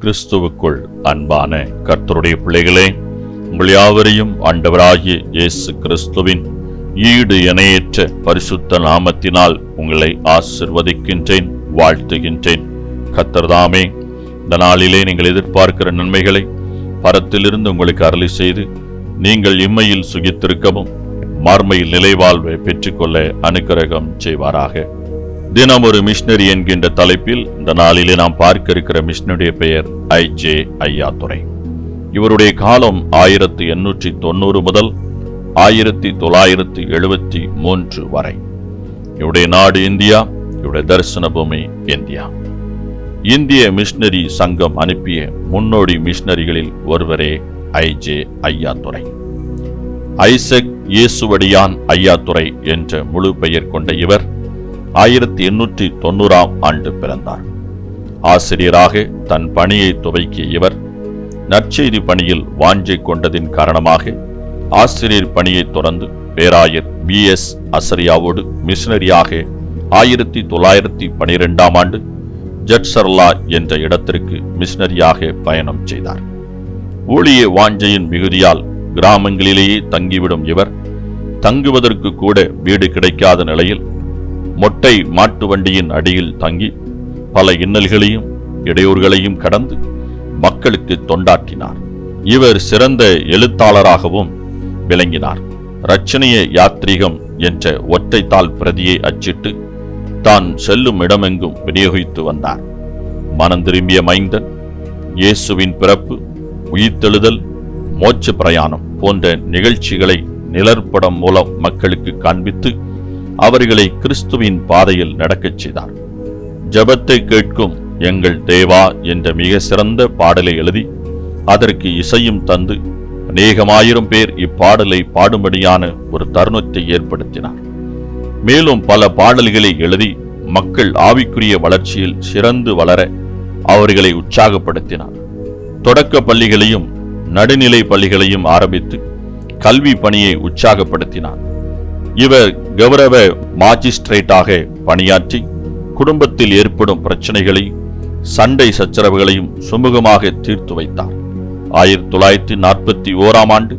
கிறிஸ்துவுக்குள் அன்பான கர்த்தருடைய பிள்ளைகளே, உங்கள் யாவரையும் ஆண்டவராகிய இயேசு கிறிஸ்துவின் ஈடு இணையற்ற பரிசுத்த நாமத்தினால் உங்களை ஆசிர்வதிக்கின்றேன், வாழ்த்துகின்றேன். கர்த்தர்தாமே இந்த நாளிலே நீங்கள் எதிர்பார்க்கிற நன்மைகளை பரத்திலிருந்து உங்களுக்கு அருளி செய்து நீங்கள் இம்மையில் சுகித்திருக்கவும் மறுமையில் நிலைவாழ்வை பெற்றுக்கொள்ள அனுக்கிரகம் செய்வாராக. தினம் ஒரு மிஷனரி என்கின்ற தலைப்பில் இந்த நாளிலே நாம் பார்க்க இருக்கிற மிஷனருடைய பெயர் ஐஜே ஐயாத்துரை. இவருடைய காலம் 1890 முதல் 1973 வரை. இவருடைய நாடு இந்தியா, இவருடைய தரிசன பூமி இந்தியா. இந்திய மிஷனரி சங்கம் அனுப்பிய முன்னோடி மிஷனரிகளில் ஒருவரே ஐஜே ஐயாத்துரை. ஐசக் இயேசுவடியான் ஐயாத்துரை என்ற முழு பெயர் கொண்ட இவர் 1890 ஆண்டு பிறந்தார். ஆசிரியராக தன் பணியை துவக்கிய இவர் நற்செய்தி பணியில் வாஞ்சை கொண்டதின் காரணமாக ஆசிரியர் பணியை தொடர்ந்து பேராயர் BS அசரியாவோடு மிஷனரியாக 1912 ஆண்டு ஜட்சர்லா என்ற இடத்திற்கு மிஷனரியாக பயணம் செய்தார். ஊழிய வாஞ்சையின் மிகுதியால் கிராமங்களிலேயே தங்கிவிடும் இவர் தங்குவதற்கு கூட வீடு கிடைக்காத நிலையில் மொட்டை மாட்டு வண்டியின் அடியில் தங்கி பல இன்னல்களையும் இடையூறுகளையும் கடந்து மக்களுக்கு தொண்டாற்றினார். இவர் சிறந்த எழுத்தாளராகவும் விளங்கினார். இரட்சணிய யாத்ரீகம் என்ற ஒற்றைத்தாள் பிரதியை அச்சிட்டு தான் செல்லும் இடமெங்கும் விநியோகித்து வந்தார். மனம் திரும்பிய மைந்தன், இயேசுவின் பிறப்பு, உயிர்த்தெழுதல், மோட்ச பிரயாணம் போன்ற நிகழ்ச்சிகளை நிழற்படம் மூலம் மக்களுக்கு காண்பித்து அவர்களை கிறிஸ்துவின் பாதையில் நடக்கச் செய்தார். ஜெபத்தை கேட்கும் எங்கள் தேவா என்ற மிக சிறந்த பாடலை எழுதி அதற்கு இசையும் தந்து அநேகமாயிரம் பேர் இப்பாடலை பாடும்படியான ஒரு தருணத்தை ஏற்படுத்தினார். மேலும் பல பாடல்களை எழுதி மக்கள் ஆவிக்குரிய வளர்ச்சியில் சிறந்து வளர அவர்களை உற்சாகப்படுத்தினார். தொடக்க பள்ளிகளையும் நடுநிலை பள்ளிகளையும் ஆரம்பித்து கல்வி பணியை உற்சாகப்படுத்தினார். இவர் கௌரவ மாஜிஸ்ட்ரேட்டாக பணியாற்றி குடும்பத்தில் ஏற்படும் பிரச்சனைகளையும் சண்டை சச்சரவுகளையும் சுமூகமாக தீர்த்து வைத்தார். 1941 ஆண்டு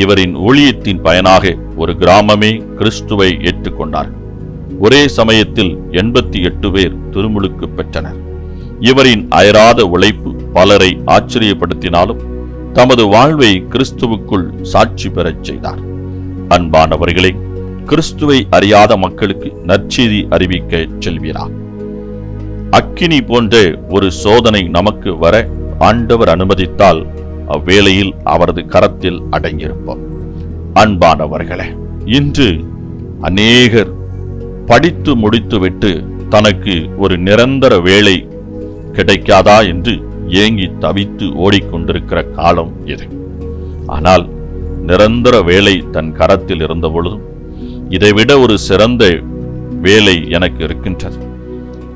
இவரின் ஊழியத்தின் பயனாக ஒரு கிராமமே கிறிஸ்துவை ஏற்றுக்கொண்டார். ஒரே சமயத்தில் 88 பேர் திருமுழுக்கு பெற்றனர். இவரின் அயராத உழைப்பு பலரை ஆச்சரியப்படுத்தினாலும் தமது வாழ்வை கிறிஸ்துவுக்குள் சாட்சி பெறச் செய்தார். அன்பானவர்களே, கிறிஸ்துவை அறியாத மக்களுக்கு நற்செய்தி அறிவிக்க செல்வீரா? அக்கினி போன்ற ஒரு சோதனை நமக்கு வர ஆண்டவர் அனுமதித்தால் அவ்வேளையில் அவரது கரத்தில் அடங்கியிருப்போம். அன்பானவர்களே, இன்று அநேகர் படித்து முடித்துவிட்டு தனக்கு ஒரு நிரந்தர வேலை கிடைக்காதா என்று ஏங்கி தவித்து ஓடிக்கொண்டிருக்கிற காலம் இது. ஆனால் நிரந்தர வேலை தன் கரத்தில் இருந்த பொழுதும் இதைவிட ஒரு சிறந்த வேலை எனக்கு இருக்கின்றது,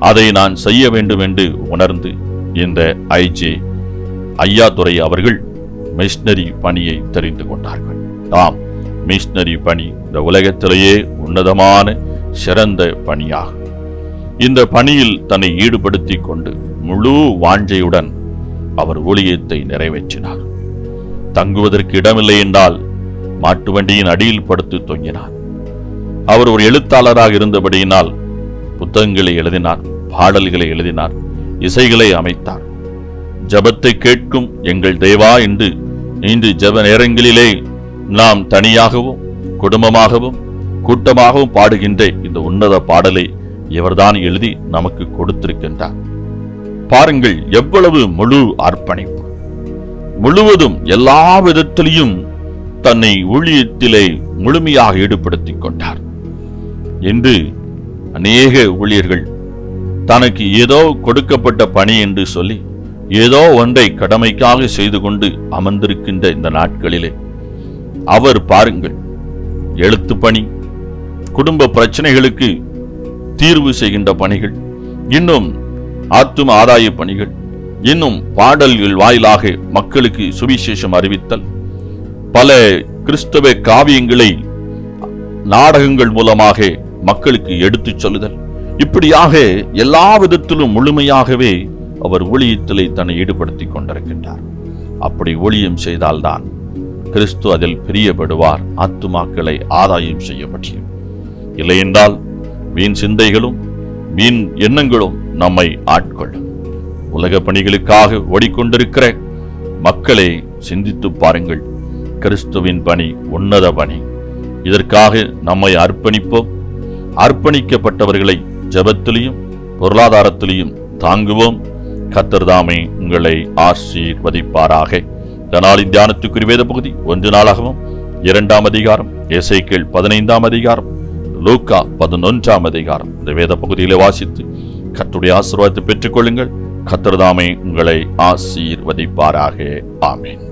அதை நான் செய்ய வேண்டும் என்று உணர்ந்து இந்த ஐஜே ஐயாத்துரை அவர்கள் மிஷனரி பணியை தெரிந்து கொண்டார்கள். ஆம், மிஷனரி பணி இந்த உலகத்திலேயே உன்னதமான சிறந்த பணியாகும். இந்த பணியில் தன்னை ஈடுபடுத்தி கொண்டு முழு வாஞ்சையுடன் அவர் ஊழியத்தை நிறைவேற்றினார். தங்குவதற்கு இடமில்லை என்றால் மாட்டு வண்டியின் அடியில் படுத்து தொங்கினார். அவர் ஒரு எழுத்தாளராக இருந்தபடியினால் புத்தகங்களை எழுதினார், பாடல்களை எழுதினார், இசைகளை அமைத்தார். ஜெபத்தை கேட்கும் எங்கள் தேவா என்று இன்று ஜெப நேரங்களிலே நாம் தனியாகவும் குடும்பமாகவும் கூட்டமாகவும் பாடுகின்ற இந்த உன்னத பாடலை இவர்தான் எழுதி நமக்கு கொடுத்திருக்கின்றார். பாருங்கள், எவ்வளவு முழு அர்ப்பணிப்பு! முழுவதும் எல்லா விதத்திலையும் தன்னை ஊழியத்திலே முழுமையாக ஈடுபடுத்திக் கொண்டார். என்று அநேக ஊழியர்கள் தனக்கு ஏதோ கொடுக்கப்பட்ட பணி என்று சொல்லி ஏதோ ஒன்றை கடமைக்காக செய்து கொண்டு அமர்ந்திருக்கின்ற இந்த நாட்களிலே அவர் பாருங்கள், எழுத்து பணி, குடும்ப பிரச்சனைகளுக்கு தீர்வு செய்கின்ற பணிகள், இன்னும் ஆத்தும ஆதாய பணிகள், இன்னும் பாடல்கள் வாயிலாக மக்களுக்கு சுவிசேஷம் அறிவித்தல், பல கிறிஸ்தவ காவியங்களை நாடகங்கள் மூலமாக மக்களுக்கு எடுத்துச் சொல்லுதல், இப்படியாக எல்லா விதத்திலும் முழுமையாகவே அவர் ஊழியத்திலே தன்னை ஈடுபடுத்திக் கொண்டிருக்கின்றார். அப்படி ஊழியம் செய்தால்தான் கிறிஸ்து அதில் பிரியப்படுவார், ஆத்துமாக்களை ஆதாயம் செய்ய முடியும். இல்லையென்றால் வீண் சிந்தைகளும் வீண் எண்ணங்களும் நம்மை ஆட்கொள்ளும். உலக பணிகளுக்காக ஓடிக்கொண்டிருக்கிற மக்களை சிந்தித்து பாருங்கள். கிறிஸ்துவின் பணி உன்னத பணி. இதற்காக நம்மை அர்ப்பணிப்போம். அர்ப்பணிக்கப்பட்டவர்களை ஜெபத்திலையும் பொருளாதாரத்திலையும் தாங்குவோம். கர்த்தர் தாமே உங்களை ஆசீர்வதிப்பாராக. இந்த நாளின் தியானத்துக்குரிய வேத பகுதி 1 நாளாகமம் 2ஆம் அதிகாரம், எசேக்கியேல் 15ஆம் அதிகாரம், லூக்கா 11ஆம் அதிகாரம். இந்த வேத பகுதியிலே வாசித்து கர்த்தருடைய ஆசீர்வாதத்தை பெற்றுக் கொள்ளுங்கள். கர்த்தர் தாமே உங்களை ஆசீர்வதிப்பாராக. ஆமென்.